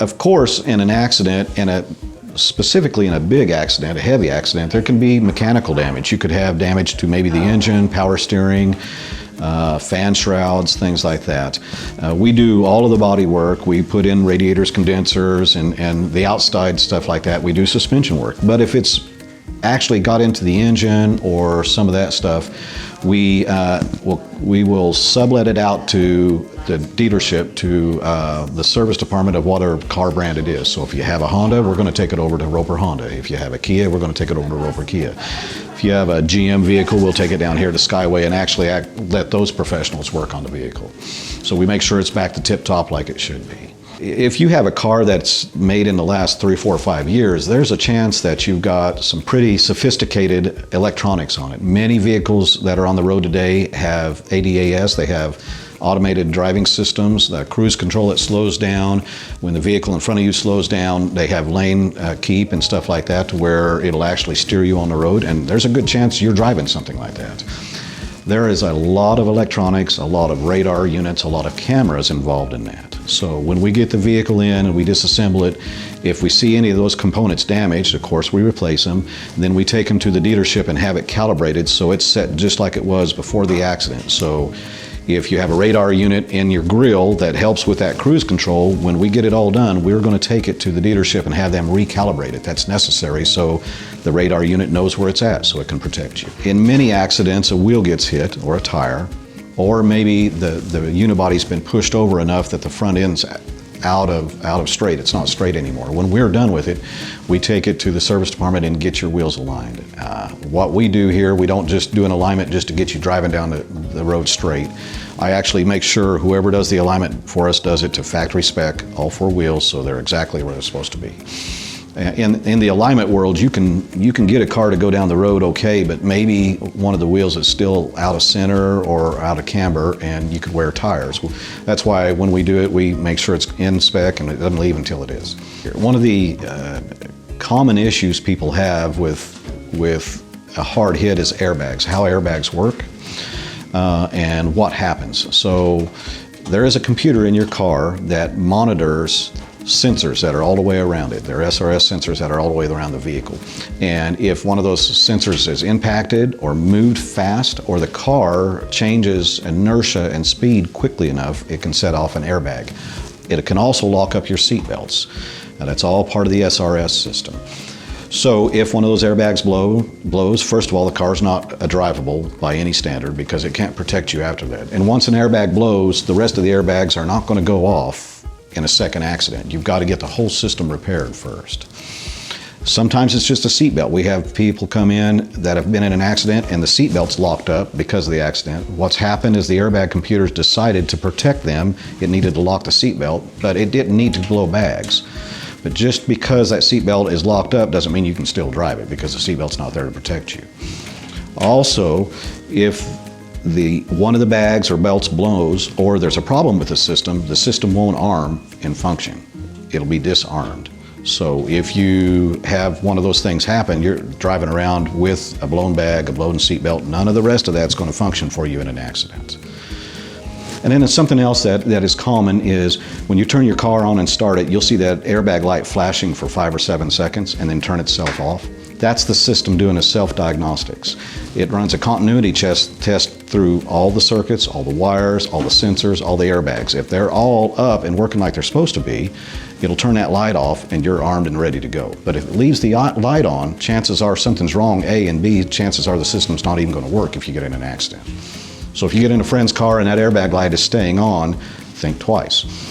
Of course, in an accident, specifically in a big accident, a heavy accident, there can be mechanical damage. You could have damage to maybe the engine, power steering, fan shrouds, things like that. We do all of the body work. We put in radiators, condensers, and the outside stuff like that. We do suspension work. But if it's actually got into the engine or some of that stuff, we will sublet it out to the dealership, to the service department of whatever car brand it is. So if you have a Honda, we're going to take it over to Roper Honda. If you have a Kia, we're going to take it over to Roper Kia. If you have a GM vehicle, we'll take it down here to Skyway and actually let those professionals work on the vehicle. So we make sure it's back to tip-top like it should be. If you have a car that's made in the last 3, 4, 5 years, there's a chance that you've got some pretty sophisticated electronics on it. Many vehicles that are on the road today have ADAS, they have automated driving systems, the cruise control that slows down. When the vehicle in front of you slows down, they have lane keep and stuff like that to where it'll actually steer you on the road, and there's a good chance you're driving something like that. There is a lot of electronics, a lot of radar units, a lot of cameras involved in that. So when we get the vehicle in and we disassemble it, if we see any of those components damaged, of course we replace them. Then we take them to the dealership and have it calibrated so it's set just like it was before the accident. So if you have a radar unit in your grille that helps with that cruise control, when we get it all done, we're going to take it to the dealership and have them recalibrate it. That's necessary so the radar unit knows where it's at so it can protect you. In many accidents, a wheel gets hit or a tire, or maybe the unibody's been pushed over enough that the front end's out of straight. It's not straight anymore. When we're done with it, we take it to the service department and get your wheels aligned. What we do here, we don't just do an alignment just to get you driving down the road straight. I actually make sure whoever does the alignment for us does it to factory spec, all 4 wheels, so they're exactly where they're supposed to be. In the alignment world, you can get a car to go down the road okay, but maybe one of the wheels is still out of center or out of camber, and you could wear tires. That's why when we do it, we make sure it's in spec and it doesn't leave until it is. One of the common issues people have with a hard hit is airbags, how airbags work, and what happens. So there is a computer in your car that monitors sensors that are all the way around it. They're SRS sensors that are all the way around the vehicle. And if one of those sensors is impacted or moved fast, or the car changes inertia and speed quickly enough, it can set off an airbag. It can also lock up your seat belts. Now that's all part of the SRS system. So if one of those airbags blows, first of all, the car's not drivable by any standard because it can't protect you after that. And once an airbag blows, the rest of the airbags are not going to go off in a second accident. You've got to get the whole system repaired first. Sometimes it's just a seatbelt. We have people come in that have been in an accident and the seatbelt's locked up because of the accident. What's happened is the airbag computers decided to protect them. It needed to lock the seatbelt, but it didn't need to blow bags. But just because that seatbelt is locked up doesn't mean you can still drive it, because the seatbelt's not there to protect you. Also, if one of the bags or belts blows, or there's a problem with the system won't arm and function. It'll be disarmed. So if you have one of those things happen, you're driving around with a blown bag, a blown seatbelt, none of the rest of that's going to function for you in an accident. And then something else that is common is when you turn your car on and start it, you'll see that airbag light flashing for 5 or 7 seconds and then turn itself off. That's the system doing a self-diagnostics. It runs a continuity test through all the circuits, all the wires, all the sensors, all the airbags. If they're all up and working like they're supposed to be, it'll turn that light off and you're armed and ready to go. But if it leaves the light on, chances are something's wrong, A, and B, chances are the system's not even going to work if you get in an accident. So if you get in a friend's car and that airbag light is staying on, think twice.